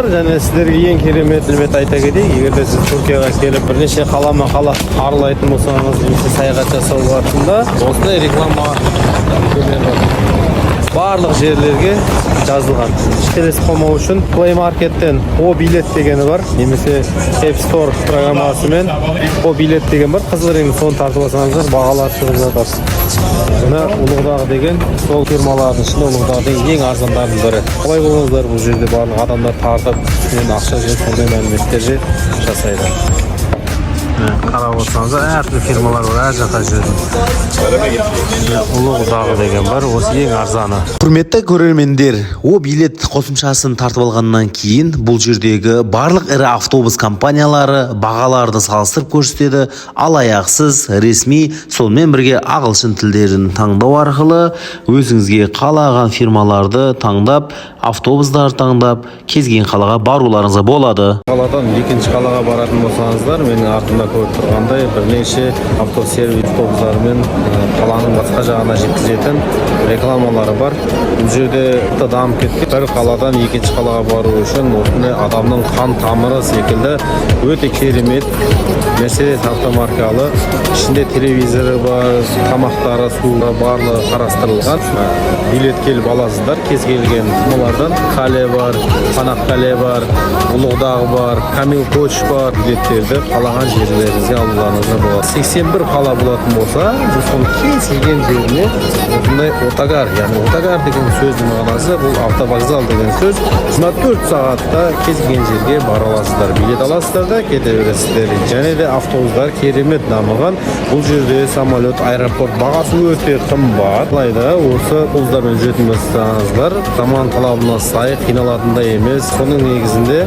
бар. Және сіздерге ең керемет айта кетейік. Егер де сіз Түркияға келіп бірнеше қала аралайтын болсаңыз, немесе саяхат жасау барысында осындай реклама барлық жерлерге жазылған. Келесі қомау үшін Play Market'тен O билет дегені бар, немесе App Store программасымен O билет деген бар. Қызыл реңді соны тартып алсаңыздар, бағалар шығып жатады. Мына Улуғдағы деген сол фирмалардың ішінде Улуғдағы деген ең арзандардың бірі. Қалай болыңыздар, бұл жерде барлық адамдар тартып, үстінен ақша жеп, сондай мәліметтер жасайды. Қарап отырсаңыздар, әртүрлі фирмалар бар, әр жаққа жүреді. Улуғдағы деген бар, осы ең арзаны. Құрметті көрермендер, О билет қосымшасын тартып алғаннан кейін бұл жердегі барлық ірі автобус компаниялары бағаларды салыстырып көрсетеді. Алаяқсыз, ресми, сонымен бірге ағылшын тілдерін таңдау арқылы өзіңізге қалаған фирмаларды таңдап, автобустар таңдап, кез келген қалаға баруларыңызға болады. Қаладан екінші қалаға баратын болсаңыздар, менің артымда көріп тұрғандай бірнеше автосервис автобустарымен қаланың басқа жағына жеткізетін рекламалары бар. Бұл жерде дамып кеткен. Бір қаладан екінші қалаға бару үшін осындай адамның қан тамыры секілді өте керемет Mercedes автомаркалы, ішінде телевизоры бар, тамақтары, суы барлығы қарастырылған. Билет келіп аласыздар, кез келген олардан. Қале бар, Қанаққале бар, Улуғдағы бар, Камил Коч бар. Билеттерді қалаған жерлеріңізге алуларыңызға болады. 81 қала болатын болса, бұл соның кез келген жеріне осындай отагар, яғни отагар деген сөздің мағынасы, бұл автовокзал деген сөз. 24 сағатта кез келген жерге бара аласыздар, билет аласыздар да кете бересіздер. Және де автобустар керемет дамыған. Бұл жерде самолет, аэропорт бағасы өте қымбат. Алайда осы автобустармен жүретін болсаңыздар, заман талабына сай, қиналатындай емес. Соның негізінде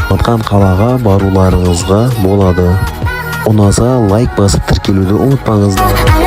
Атқан қалаға баруларыңызға болады. Ұнаса лайк басып тіркелуді ұмытпаңыздар.